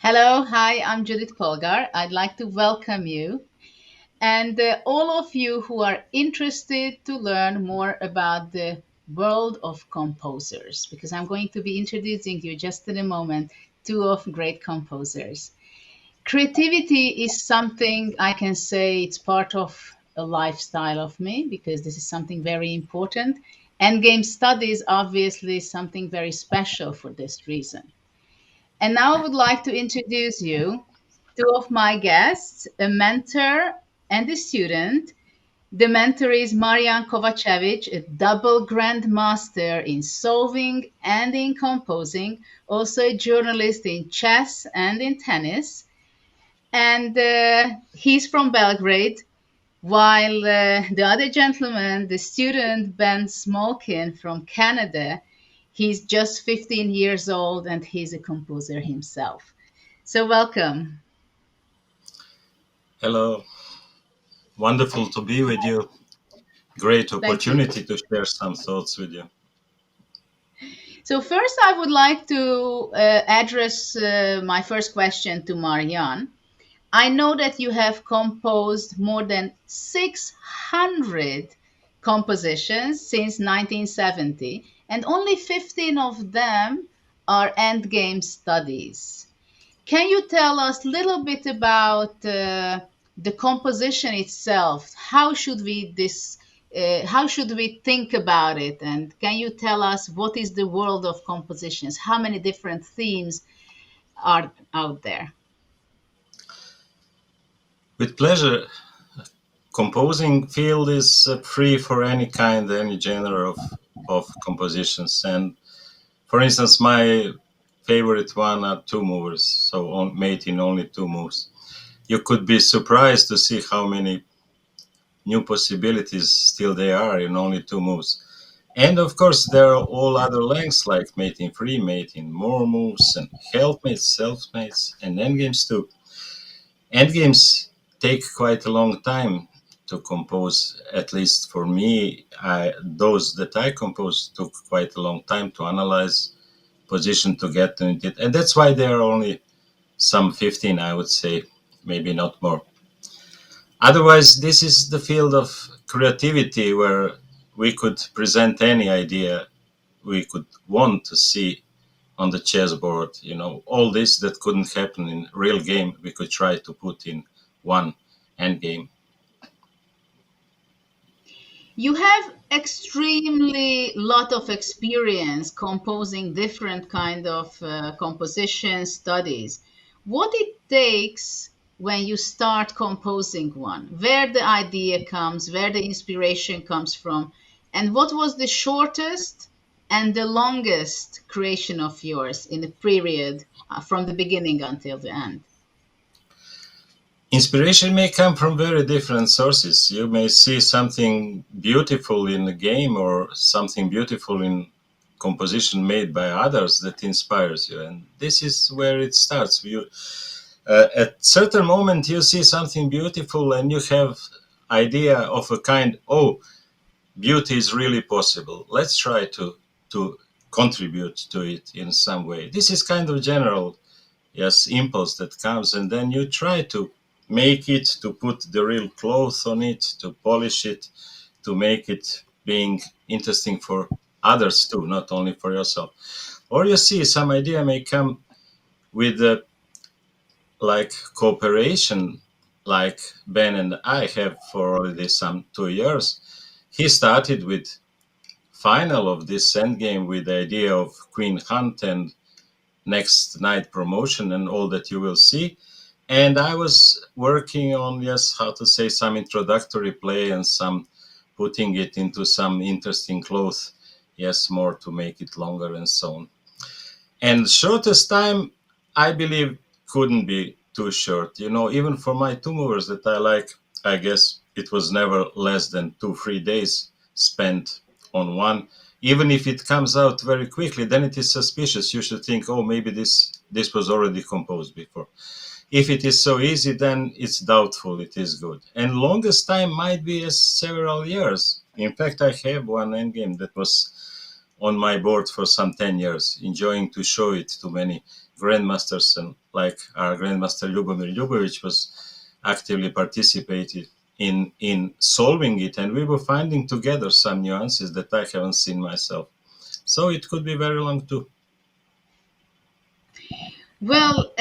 Hello, hi, I'm Judit Polgar. I'd like to welcome you and all of you who are interested to learn more about the world of composers, because I'm going to be introducing you just in a moment two of great composers. Creativity is something I can say it's part of a lifestyle of me because this is something very important. Endgame studies obviously something very special for this reason. And now I would like to introduce you two of my guests, a mentor and a student. The mentor is Marianne Kovacevic, a double grandmaster in solving and in composing, also a journalist in chess and in tennis. And he's from Belgrade, while the other gentleman, the student Ben Smolkin from Canada, he's just 15 years old and he's a composer himself. So, welcome. Hello, wonderful to be with you. Great Thank you. opportunity to share some thoughts with you. So, first, I would like to address my first question to Marianne. I know that you have composed more than 600 compositions since 1970, and only 15 of them are endgame studies. Can you tell us a little bit about the composition itself? How should we think about it? And can you tell us what is the world of compositions? How many different themes are out there? With pleasure, composing field is free for any kind, any genre of compositions. And for instance, my favorite one are two movers, so made in only two moves. You could be surprised to see how many new possibilities still there are in only two moves. And of course, there are all other lengths like mate in three, mate in more moves, and helpmates, selfmates, and endgames too. Endgames take quite a long time to compose. At least for me, those that I composed took quite a long time to analyze, position to get to it, and that's why there are only some 15, I would say, maybe not more. Otherwise, this is the field of creativity where we could present any idea we could want to see on the chessboard. All this that couldn't happen in real game, we could try to put in one end game. You have extremely lot of experience composing different kind of composition studies. What it takes when you start composing one, where the idea comes, where the inspiration comes from, and what was the shortest and the longest creation of yours in the period from the beginning until the end? Inspiration may come from very different sources. You may see something beautiful in a game or something beautiful in composition made by others that inspires you, and this is where it starts. At certain moment you see something beautiful and you have idea of a kind, oh, beauty is really possible, let's try to contribute to it in some way. This is kind of general, yes, impulse that comes, and then you try to make it, to put the real cloth on it, to polish it, to make it being interesting for others too, not only for yourself. Or you see some idea may come with like cooperation, like Ben and I have for already some 2 years. He started with final of this endgame with the idea of Queen Hunt and next night promotion and all that you will see. And I was working on, yes, how to say, some introductory play and some putting it into some interesting cloth, yes, more to make it longer and so on. And shortest time, I believe, couldn't be too short. Even for my two movers that I like, I guess it was never less than 2 3 days spent on one. Even if it comes out very quickly, then it is suspicious. You should think, oh, maybe this was already composed before. If it is so easy, then it's doubtful it is good. And longest time might be several years. In fact, I have one endgame that was on my board for some 10 years, enjoying to show it to many grandmasters, and like our grandmaster Ljubomir Ljubovic was actively participated in solving it, and we were finding together some nuances that I haven't seen myself. So it could be very long too. Well,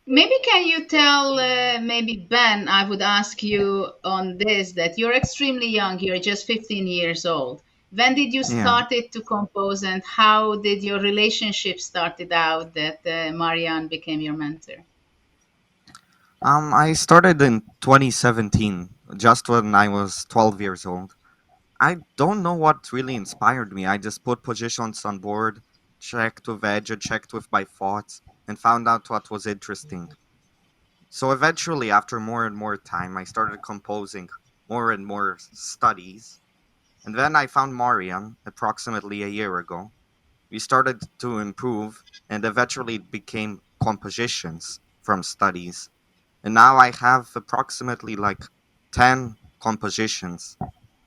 maybe can you tell, maybe Ben, I would ask you on this, that you're extremely young, you're just 15 years old. When did you Yeah. started to compose, and how did your relationship started out that Marianne became your mentor? I started in 2017, just when I was 12 years old. I don't know what really inspired me. I just put positions on board, checked with edge, and checked with my thoughts, and found out what was interesting. So eventually, after more and more time, I started composing more and more studies. And then I found Marian approximately a year ago. We started to improve, and eventually it became compositions from studies. And now I have approximately like 10 compositions.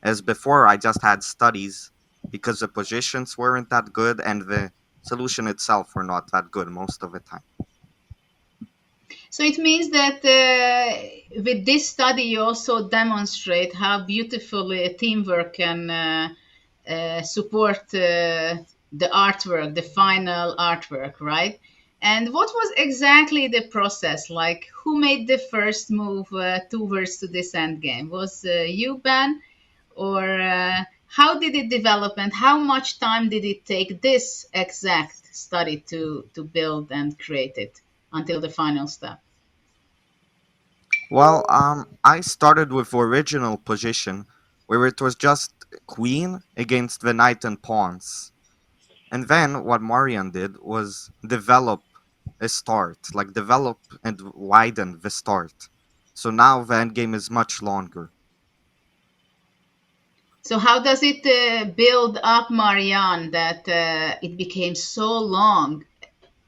As before, I just had studies because the positions weren't that good and the solution itself were not that good most of the time. So it means that with this study, you also demonstrate how beautifully teamwork can support the artwork, the final artwork, right? And what was exactly the process? Like, who made the first move towards to this end game? Was you, Ben, or how did it develop, and how much time did it take this exact study to build and create it until the final step? I started with original position where it was just queen against the knight and pawns. And then what Marian did was develop a start, like develop and widen the start. So now the end game is much longer. So how does it build up, Marianne, that it became so long?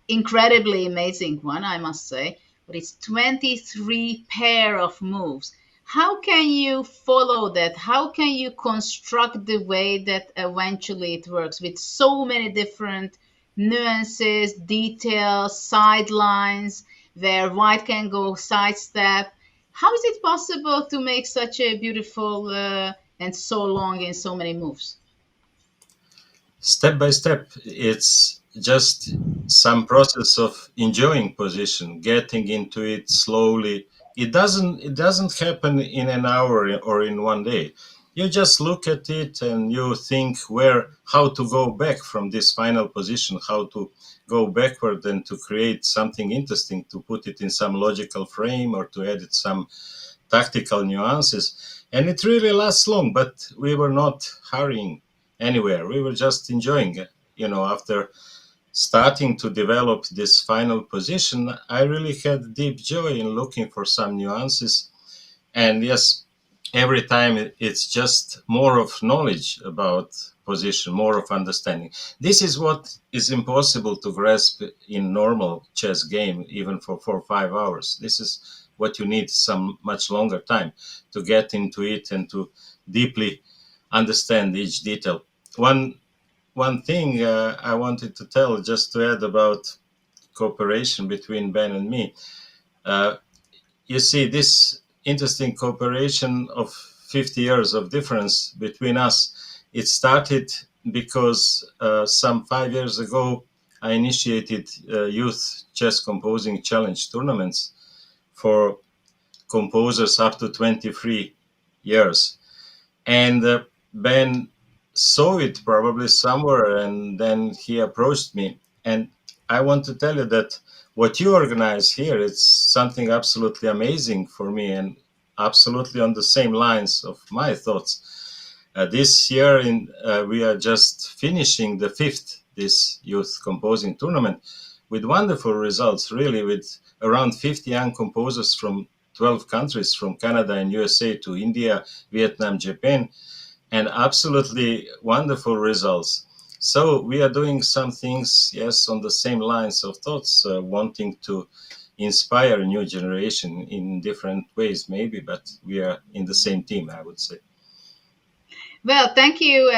Incredibly amazing one, I must say. But it's 23 pair of moves. How can you follow that? How can you construct the way that eventually it works with so many different nuances, details, sidelines, where white can go sidestep? How is it possible to make such a beautiful and so long in so many moves? Step by step, it's just some process of enjoying position, getting into it slowly. It doesn't happen in an hour or in one day. You just look at it and you think where how to go back from this final position, how to go backward and to create something interesting, to put it in some logical frame or to edit some tactical nuances. And it really lasts long, but we were not hurrying anywhere. We were just enjoying it. After starting to develop this final position, I really had deep joy in looking for some nuances. And yes, every time it's just more of knowledge about position, more of understanding. This is what is impossible to grasp in normal chess game, even for 4 or 5 hours. This is what you need some much longer time to get into it and to deeply understand each detail. One thing I wanted to tell, just to add about cooperation between Ben and me. Uh, you see this interesting cooperation of 50 years of difference between us. It started because some 5 years ago I initiated youth chess composing challenge tournaments for composers up to 23 years. And Ben saw it probably somewhere, and then he approached me. And I want to tell you that what you organize here, it's something absolutely amazing for me and absolutely on the same lines of my thoughts. This year, we are just finishing the fifth this youth composing tournament with wonderful results, really, with around 50 young composers from 12 countries, from Canada and USA to India, Vietnam, Japan, and absolutely wonderful results. So we are doing some things, yes, on the same lines of thoughts, wanting to inspire a new generation in different ways, maybe, but we are in the same team, I would say. Well, thank you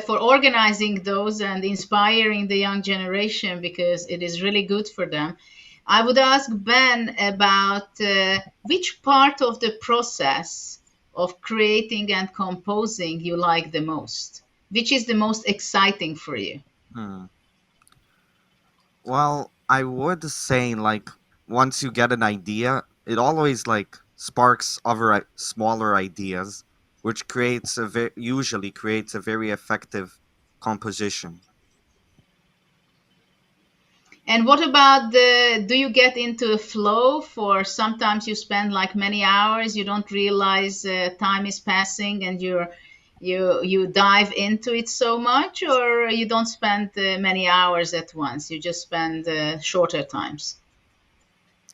for organizing those and inspiring the young generation because it is really good for them. I would ask Ben about which part of the process of creating and composing you like the most. Which is the most exciting for you? Hmm. Well, I would say like once you get an idea, it always like sparks other smaller ideas, which creates usually creates a very effective composition. And what about do you get into a flow for sometimes you spend like many hours, you don't realize time is passing and you dive into it so much, or you don't spend many hours at once, you just spend shorter times?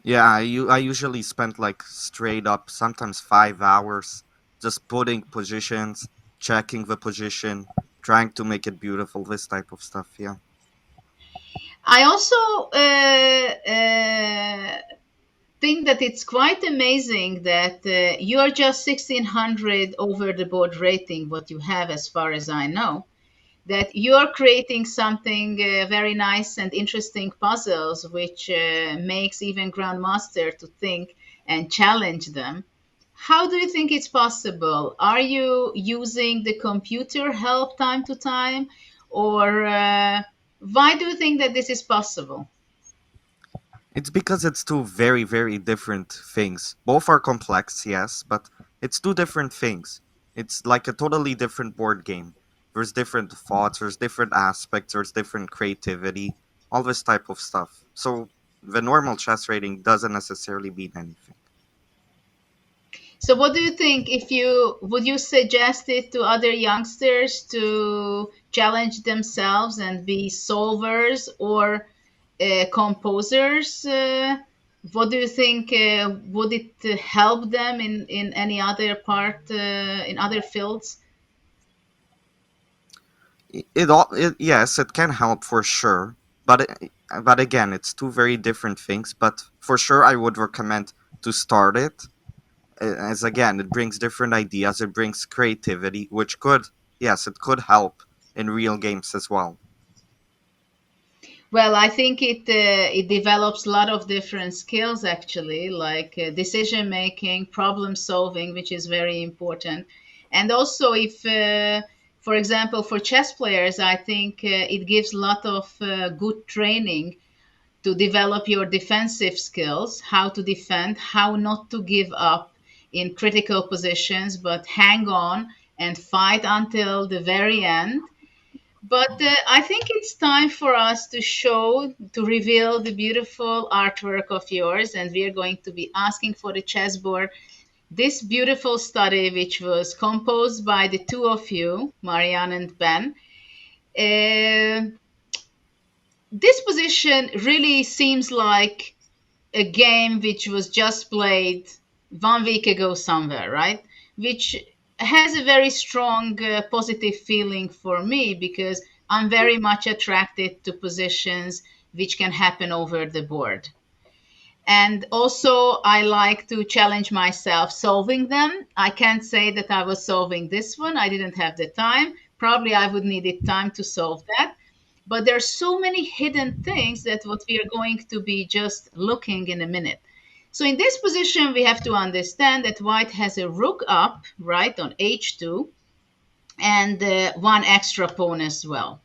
Yeah, I usually spend like straight up sometimes 5 hours just putting positions, checking the position, trying to make it beautiful, this type of stuff. Yeah. I also think that it's quite amazing that you are just 1600 over the board rating, what you have as far as I know, that you're creating something very nice and interesting puzzles, which makes even grandmaster to think and challenge them. How do you think it's possible? Are you using the computer help time to time, or why do you think that this is possible? It's because it's two very, very different things. Both are complex, yes, but it's two different things. It's like a totally different board game. There's different thoughts, there's different aspects, there's different creativity, all this type of stuff. So the normal chess rating doesn't necessarily mean anything. So, what do you think? If you would you suggest it to other youngsters to challenge themselves and be solvers or composers? What do you think? Would it help them in any other part in other fields? Yes, it can help for sure, but again, it's two very different things. But for sure, I would recommend to start it as again, it brings different ideas, it brings creativity, which could, yes, it could help in real games as well. Well, I think it develops a lot of different skills actually, like decision making, problem solving, which is very important. And also, if for example, for chess players, I think it gives a lot of good training to develop your defensive skills, how to defend, how not to give up in critical positions, but hang on and fight until the very end. But I think it's time for us to reveal the beautiful artwork of yours. And we are going to be asking for the chessboard. This beautiful study, which was composed by the two of you, Marianne and Ben. Uh, this position really seems like a game which was just played 1 week ago somewhere, right? Which has a very strong positive feeling for me because I'm very much attracted to positions which can happen over the board. And also, I like to challenge myself solving them. I can't say that I was solving this one. I didn't have the time. Probably I would needed time to solve that. But there are so many hidden things that what we are going to be just looking in a minute. So in this position, we have to understand that white has a rook up, right, on h2, and one extra pawn as well.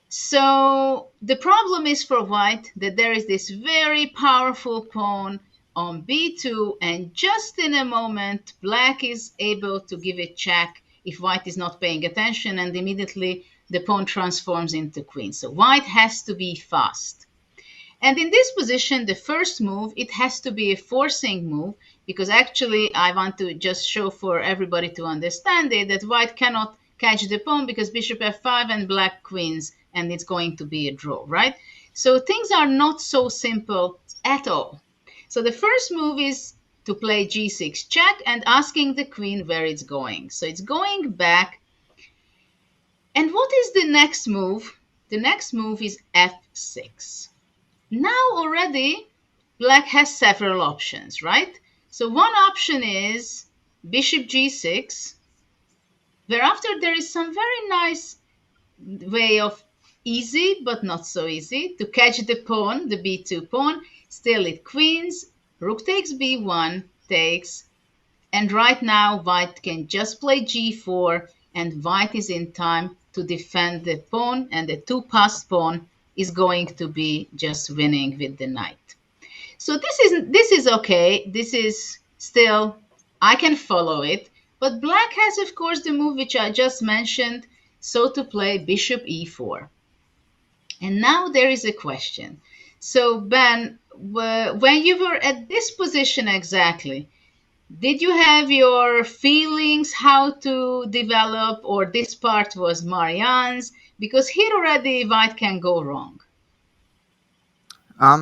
So the problem is for white that there is this very powerful pawn on b2, and just in a moment, black is able to give a check if white is not paying attention, and immediately the pawn transforms into queen. So white has to be fast. And in this position, the first move, it has to be a forcing move because actually I want to just show for everybody to understand it that white cannot catch the pawn because bishop f5 and black queens and it's going to be a draw, right? So things are not so simple at all. So the first move is to play g6 check and asking the queen where it's going. So it's going back. And what is the next move? The next move is f6. Now already black has several options, right? So one option is bishop g6, Whereafter there is some very nice way of easy but not so easy to catch the pawn, the b2 pawn. Still it queens, rook takes b1, takes, and right now white can just play g4 and white is in time to defend the pawn and the two passed pawn is going to be just winning with the knight. So this is okay. This is still I can follow it, but black has of course the move which I just mentioned, so to play bishop e4. And now there is a question. So Ben, when you were at this position exactly, did you have your feelings how to develop, or this part was Marianne's? Because here already white can go wrong.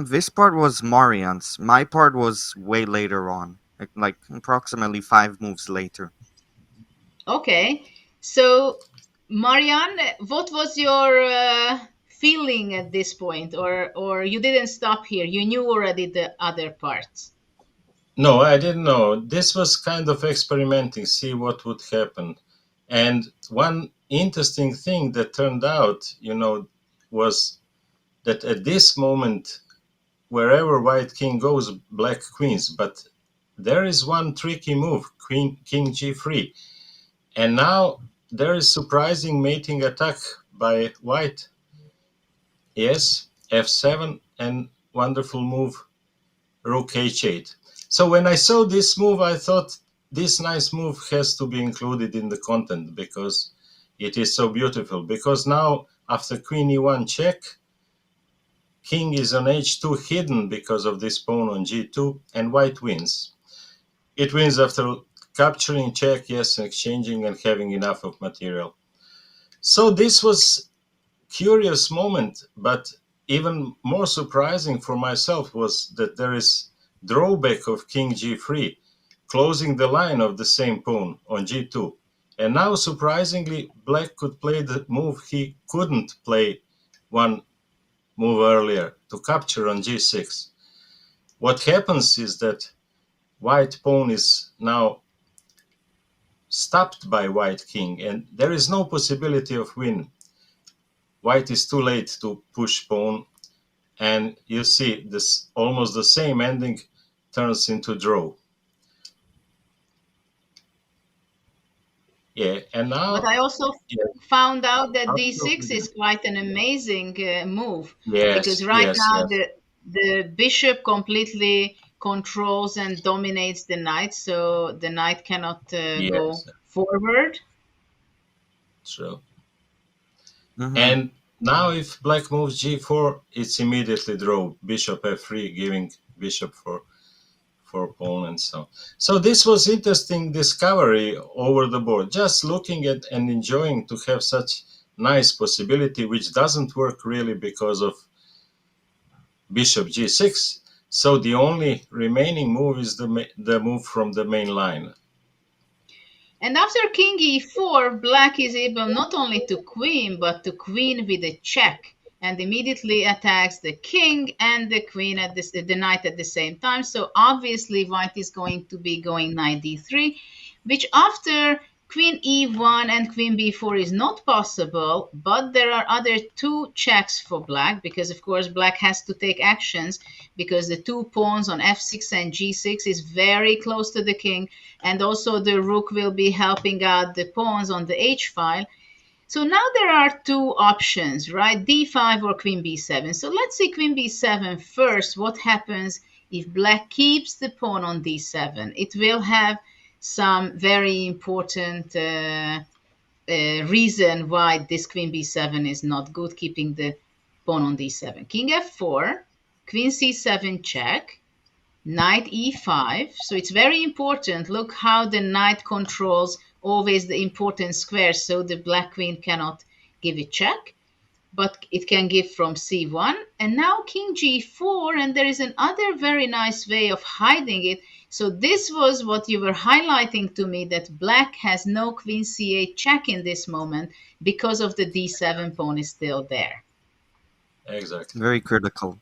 This part was Marian's. My part was way later on, like approximately 5 moves later. Okay, so Marianne, what was your feeling at this point, or you didn't stop here? You knew already the other parts. No, I didn't know. This was kind of experimenting, see what would happen. And one interesting thing that turned out, was that at this moment, wherever white king goes, black queens. But there is one tricky move, queen king g3. And now there is surprising mating attack by white. Yes, f7 and wonderful move rook h8. So when I saw this move, I thought this nice move has to be included in the content because it is so beautiful. Because now after queen e1 check, king is on h2 hidden because of this pawn on g2, and white wins. It wins after capturing check, yes, exchanging and having enough of material. So this was curious moment, but even more surprising for myself was that there is drawback of king g3, closing the line of the same pawn on g2. And now, surprisingly, black could play the move he couldn't play one move earlier to capture on g6. What happens is that white pawn is now stopped by white king, and there is no possibility of win. White is too late to push pawn, and you see this almost the same ending turns into draw. Yeah, and But now, I also yeah, found out that absolutely, d6 is quite an amazing move, because yes, right yes, now yes, the bishop completely controls and dominates the knight, so the knight cannot go yes, forward. true. Hmm. And now, if black moves g4, it's immediately draw. Bishop f3, giving bishop for pawn and so on. So this was interesting discovery over the board. Just looking at and enjoying to have such nice possibility, which doesn't work really because of bishop g6. So the only remaining move is the move from the main line. And after king e4, black is able not only to queen, but to queen with a check, and immediately attacks the king and the queen at the knight at the same time. So obviously white is going to be going knight d3, which after queen e1 and queen b4 is not possible, but there are other two checks for black, because of course black has to take actions, because the two pawns on f6 and g6 is very close to the king, and also the rook will be helping out the pawns on the h file. So now there are two options, right? d5 or queen b7. So let's see queen b7 first. What happens if black keeps the pawn on d7? It will have some very important reason why this queen b7 is not good, keeping the pawn on d7. King f4, queen c7 check, knight e5. So it's very important. Look how the knight controls always the important squares, so the black queen cannot give it check, but it can give from c1. And now king g4, and there is another very nice way of hiding it. So this was what you were highlighting to me, that black has no queen c8 check in this moment because of the d7 pawn is still there. Exactly. Very critical.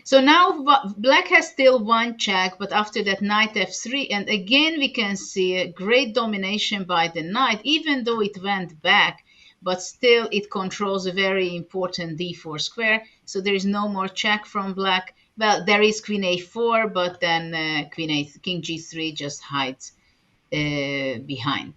So now black has still one check, but after that knight f3, and again we can see a great domination by the knight, even though it went back, but still it controls a very important d4 square. So there is no more check from black. Well, there is queen a4, but then king g3 just hides behind.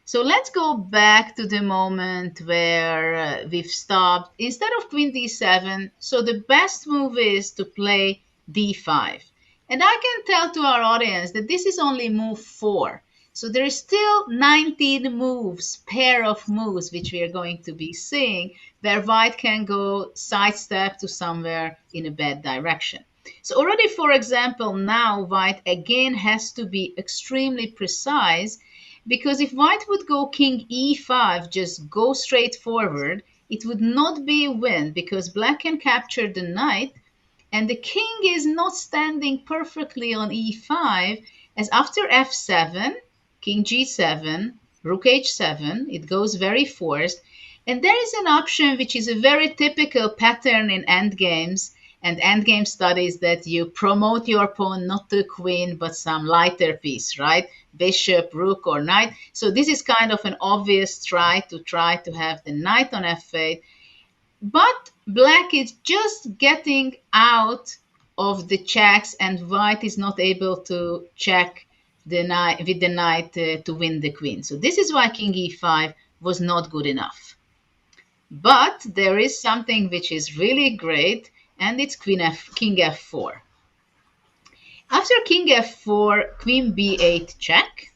So let's go back to the moment where we've stopped. Instead of queen d7, so the best move is to play d5. And I can tell to our audience that this is only move 4. So there is still 19 moves, pair of moves, which we are going to be seeing, where white can go sidestep to somewhere in a bad direction. So already, for example, now white again has to be extremely precise, because if white would go king e5, just go straight forward, it would not be a win because black can capture the knight and the king is not standing perfectly on e5, as after f7, king g7, rook h7, it goes very forced. And there is an option which is a very typical pattern in endgames and endgame studies, that you promote your pawn not to queen but some lighter piece, right? Bishop, rook, or knight. So this is kind of an obvious try to have the knight on f8. But black is just getting out of the checks, and white is not able to check the knight with the knight to win the queen. So this is why king e5 was not good enough. But there is something which is really great, and it's king f4. After king f4, queen b8 check.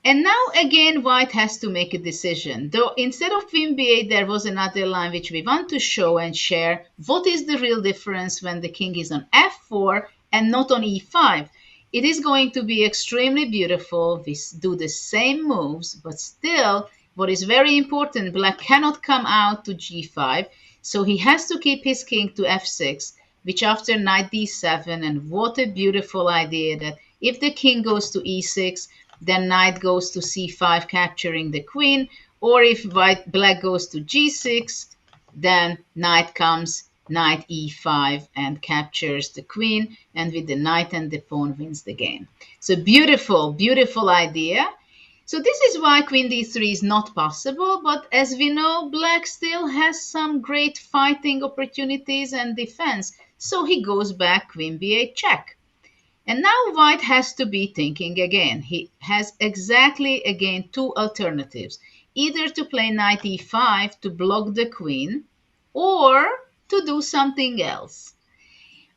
And now again, white has to make a decision. Though instead of queen b8, there was another line which we want to show and share. What is the real difference when the king is on f4 and not on e5? It is going to be extremely beautiful. We do the same moves, but still, what is very important, black cannot come out to g5, so he has to keep his king to f6, which after knight d7, and what a beautiful idea that if the king goes to e6, then knight goes to c5, capturing the queen, or if black goes to g6, then knight comes knight e5 and captures the queen, and with the knight and the pawn wins the game. So beautiful, beautiful idea. So this is why queen d3 is not possible, but as we know, black still has some great fighting opportunities and defense, so he goes back queen b8 check. And now white has to be thinking again. He has exactly, again, two alternatives. Either to play knight e5 to block the queen, or to do something else.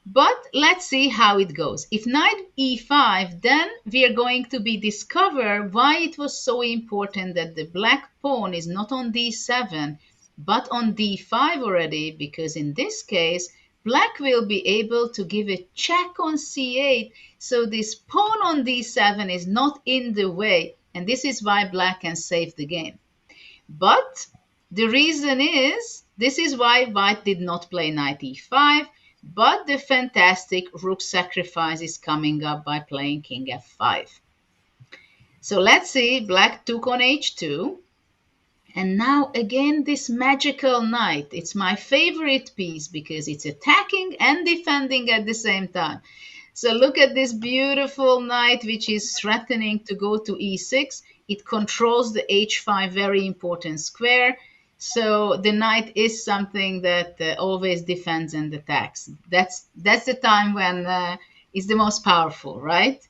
But let's see how it goes. If knight e5, then we are going to be discover why it was so important that the black pawn is not on d7, but on d5 already, because in this case, black will be able to give a check on c8, so this pawn on d7 is not in the way, and this is why black can save the game. But the reason is, this is why white did not play knight e5, but the fantastic rook sacrifice is coming up by playing king f5. So let's see, black took on h2. And now again, this magical knight. It's my favorite piece because it's attacking and defending at the same time. So look at this beautiful knight, which is threatening to go to e6. It controls the h5 very important square. So the knight is something that always defends and attacks. That's the time when it's the most powerful, right?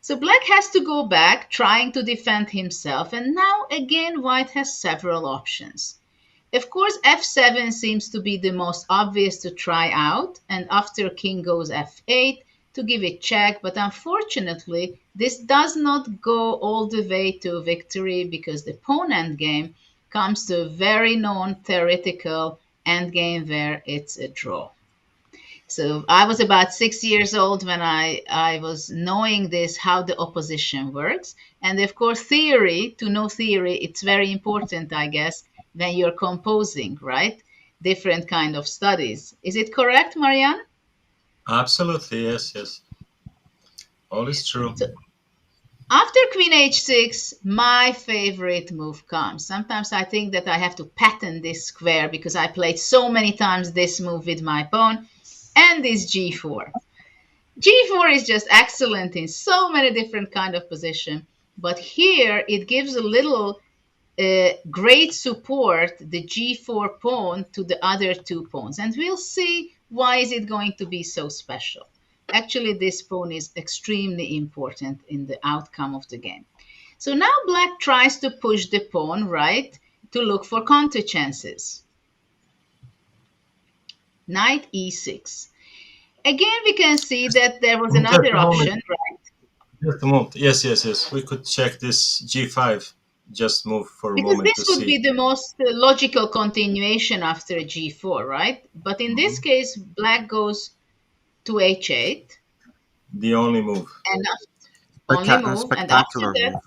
So black has to go back, trying to defend himself, and now again white has several options. Of course, f7 seems to be the most obvious to try out, and after king goes f8 to give it check, but unfortunately this does not go all the way to victory because the pawn endgame comes to a very known theoretical endgame where it's a draw. So I was about 6 years old when I was knowing this, how the opposition works. And of course, to know theory, it's very important, I guess, when you're composing, right? Different kind of studies. Is it correct, Marianne? Absolutely, yes, yes. All is true. So after queen h6, my favorite move comes. Sometimes I think that I have to pattern this square because I played so many times this move with my pawn. and this g4. G4 is just excellent in so many different kind of position, but here it gives a little great support the g4 pawn to the other two pawns, and we'll see why is it going to be so special. Actually, this pawn is extremely important in the outcome of the game. So now black tries to push the pawn right to look for counter chances. Knight e6. Again, we can see that there was Just another a moment. option, right? Just a moment. Yes, yes, yes. We could check this G5. Just move for a Because moment to this would see. be the most logical continuation after g4, right? But in this Mhm. case, black goes to h8 The only move. and only move. And after Spectacular that, move.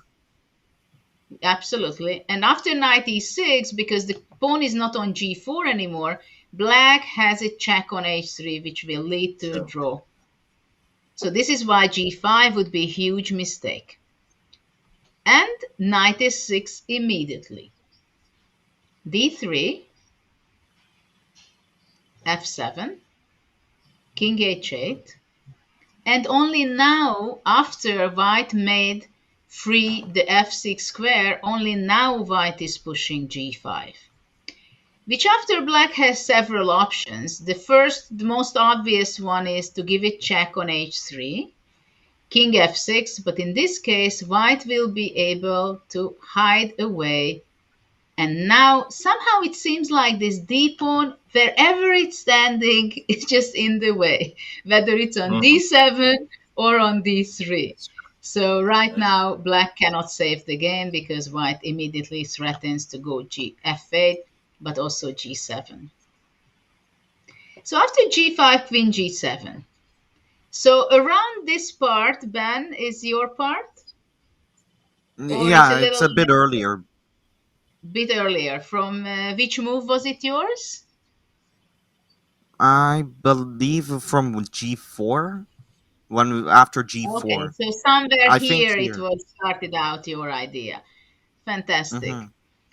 absolutely. And after knight e6, because the pawn is not on g4 anymore, black has a check on h3, which will lead to a So, draw. So this is why g5 would be a huge mistake. And knight e6 immediately. d3, f7, king h8. And only now, after white made free the f6 square, only now white is pushing g5. Which after black has several options. The first, the most obvious one is to give it check on h3, king f6, but in this case, white will be able to hide away. And now somehow it seems like this d pawn, wherever it's standing, is just in the way, whether it's on mhm. d7 or on d3. So right Yes. now, black cannot save the game because white immediately threatens to go f8, but also g7. So after g5, queen g7. So around this part, Ben, is your part? Or it's a Yeah, it's little a bit earlier. bit earlier? From which move was it yours? I believe from G4 after Okay, G4. so somewhere I think here it here. was started out your idea. Fantastic. Hmm.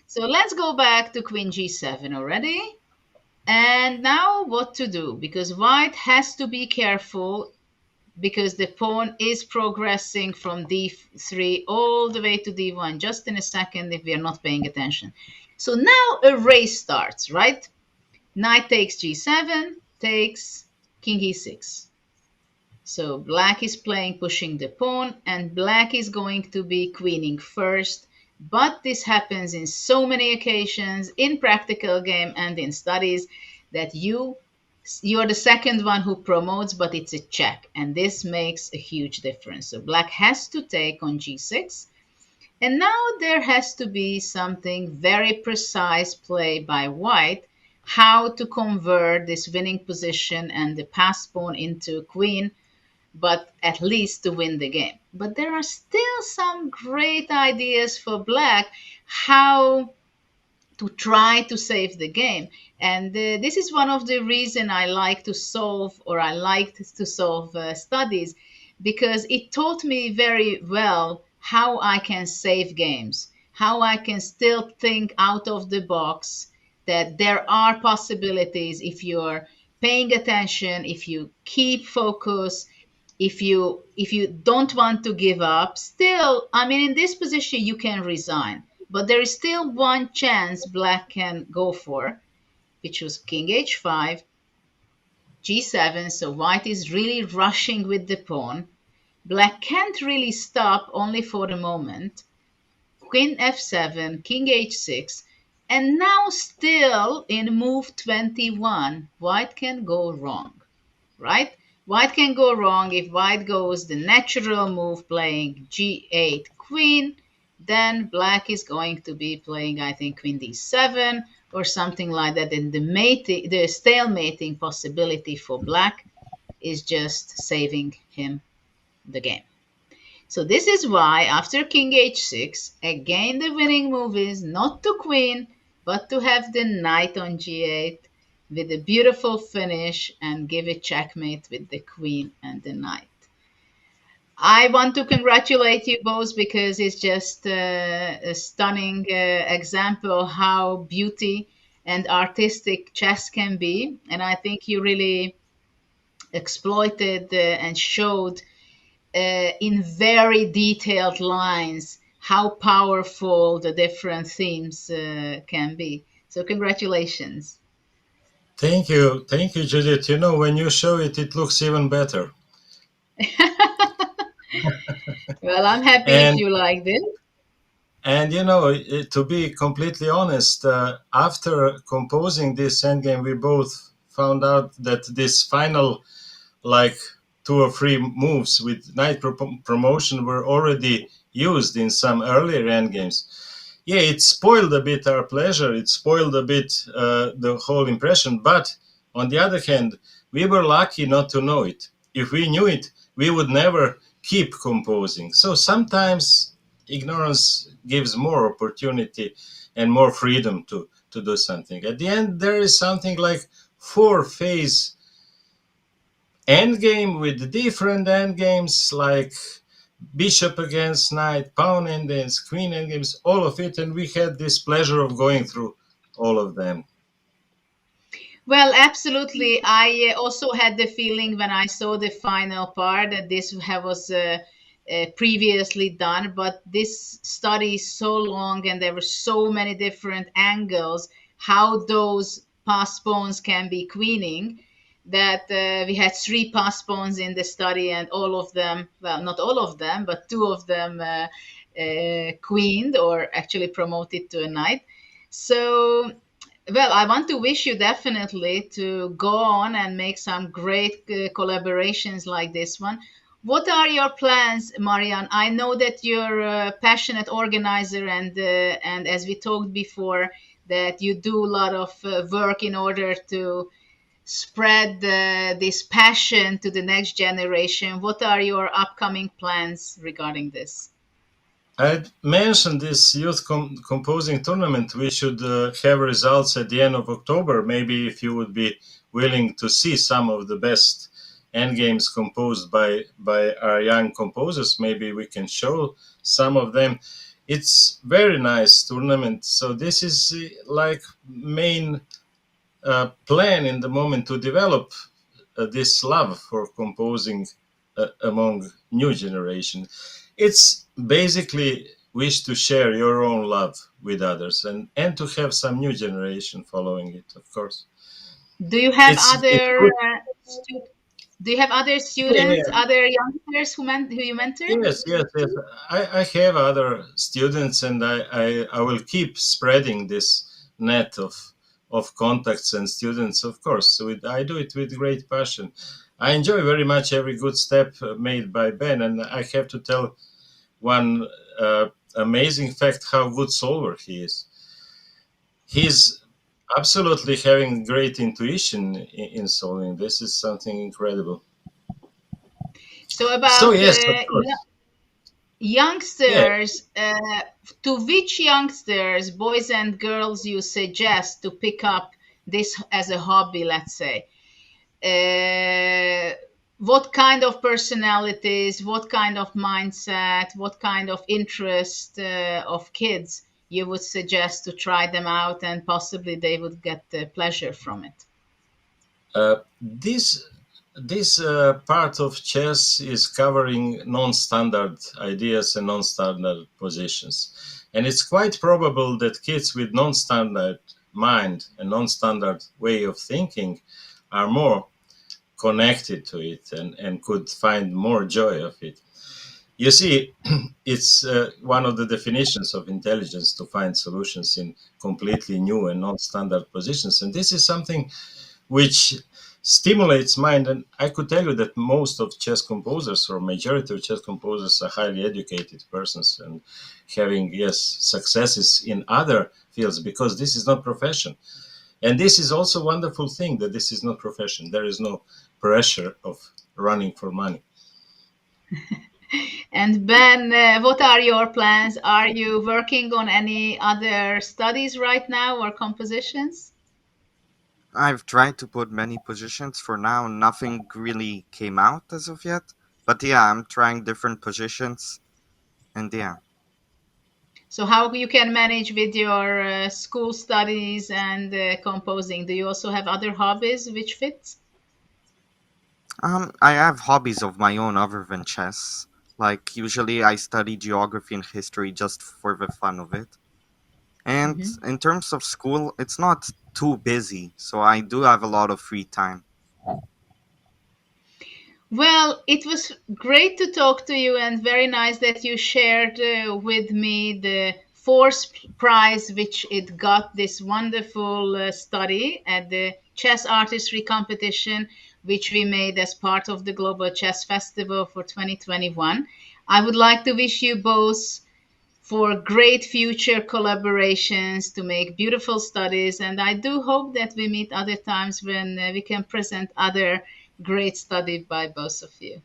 So let's go back to Queen G7 already. And now what to do? Because white has to be careful because the pawn is progressing from D3 all the way to D1 just in a second if we are not paying attention. So now a race starts, right? Knight takes G7, takes King E6. So black is playing pushing the pawn and black is going to be queening first. But this happens in so many occasions in practical game and in studies that you're the second one who promotes, but it's a check. And this makes a huge difference. So black has to take on g6. And now there has to be something very precise play by white, how to convert this winning position and the passed pawn into queen, but at least to win the game. But there are still some great ideas for black how to try to save the game. And this is one of the reason I like to solve or I liked to solve studies because it taught me very well how I can save games, how I can still think out of the box, that there are possibilities if you're paying attention, if you keep focus, if you don't want to give up. Still, I mean, in this position you can resign, but there is still one chance black can go for, which was king h5, g7. So white is really rushing with the pawn. Black can't really stop, only for the moment. Queen f7, king h6, and now still in move 21 white can go wrong, right? White can go wrong if white goes the natural move playing g8 queen, then black is going to be playing, I think, queen d7 or something like that. And the stalemating possibility for black is just saving him the game. So this is why after king h6, again the winning move is not to queen, but to have the knight on g8 with a beautiful finish and give a checkmate with the queen and the knight. I want to congratulate you both because it's just a stunning example how beauty and artistic chess can be. And I think you really exploited and showed in very detailed lines how powerful the different themes can be. So, congratulations. Thank you, Judith. You know, when you show it, it looks even better. Well, I'm happy if And you liked it. you know, to be completely honest, after composing this endgame, we both found out that this final, like, two or three moves with knight promotion were already used in some earlier endgames. Yeah, it spoiled a bit our pleasure. It spoiled a bit the whole impression. But on the other hand, we were lucky not to know it. If we knew it, we would never keep composing. So sometimes ignorance gives more opportunity and more freedom to do something. At the end, there is something like four phase endgame with different endgames like bishop against knight, pawn endgames, queen endgames, all of it, and we had this pleasure of going through all of them. Well, absolutely. I also had the feeling when I saw the final part that was previously done, but this study is so long and there were so many different angles how those pass pawns can be queening that we had three pass pawns in the study and all of them, well, not all of them, but two of them queened or actually promoted to a knight. So well, I want to wish you definitely to go on and make some great collaborations like this one. What are your plans, Marianne? I know that you're a passionate organizer, and as we talked before, that you do a lot of work in order to spread this passion to the next generation. What are your upcoming plans regarding this? I mentioned this youth composing tournament. We should have results at the end of October. Maybe if you would be willing to see some of the best endgames composed by our young composers, maybe we can show some of them. It's very nice tournament. So this is like main plan in the moment to develop this love for composing among new generation. It's basically wish to share your own love with others and to have some new generation following it, of course. Do you have It's other good. do you have other Yeah, students, yeah. other youngsters who you mentor? Yes, yes, yes. I have other students, and I will keep spreading this net of contacts and students, of course. So I do it with great passion. I enjoy very much every good step made by Ben, and I have to tell one amazing fact how good solver he is. He's absolutely having great intuition in solving. This is something incredible. So So about yes, of course. Yeah. youngsters, to which youngsters, boys and girls, you suggest to pick up this as a hobby? Let's say, what kind of personalities, what kind of mindset, what kind of interest of kids you would suggest to try them out, and possibly they would get pleasure from it. This part of chess is covering non-standard ideas and non-standard positions, and it's quite probable that kids with non-standard mind and non-standard way of thinking are more connected to it and could find more joy of it. You see, it's one of the definitions of intelligence to find solutions in completely new and non-standard positions, and this is something which stimulates mind. And I could tell you that most of chess composers or majority of chess composers are highly educated persons and having, yes, successes in other fields because this is not profession. And this is also a wonderful thing that this is not profession. There is no pressure of running for money. And Ben, what are your plans? Are you working on any other studies right now or compositions? I've tried to put many positions. For now, nothing really came out as of yet. But yeah, I'm trying different positions. And yeah, So how you can manage with your school studies and composing? Do you also have other hobbies which fit? I have hobbies of my own other than chess. Like usually I study geography and history just for the fun of it. And Mhm. in terms of school, it's not too busy, so I do have a lot of free time. Well, it was great to talk to you, and very nice that you shared with me the fourth prize which it got this wonderful study at the Chess Artistry Competition, which we made as part of the Global Chess Festival for 2021. I would like to wish you both for great future collaborations to make beautiful studies. And I do hope that we meet other times when we can present other great study by both of you.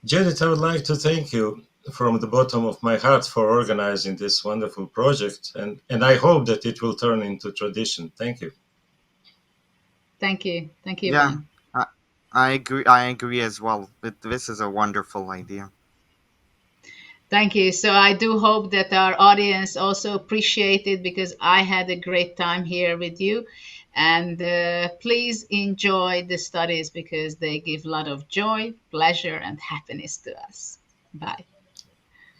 Judith, I would like to thank you from the bottom of my heart for organizing this wonderful project, and I hope that it will turn into tradition. Thank you. Thank you. Thank you, Yeah, Ben. I, I agree. I agree as well. This is a wonderful idea. Thank you. So I do hope that our audience also appreciate it because I had a great time here with you. And please enjoy the studies because they give a lot of joy, pleasure, and happiness to us. Bye.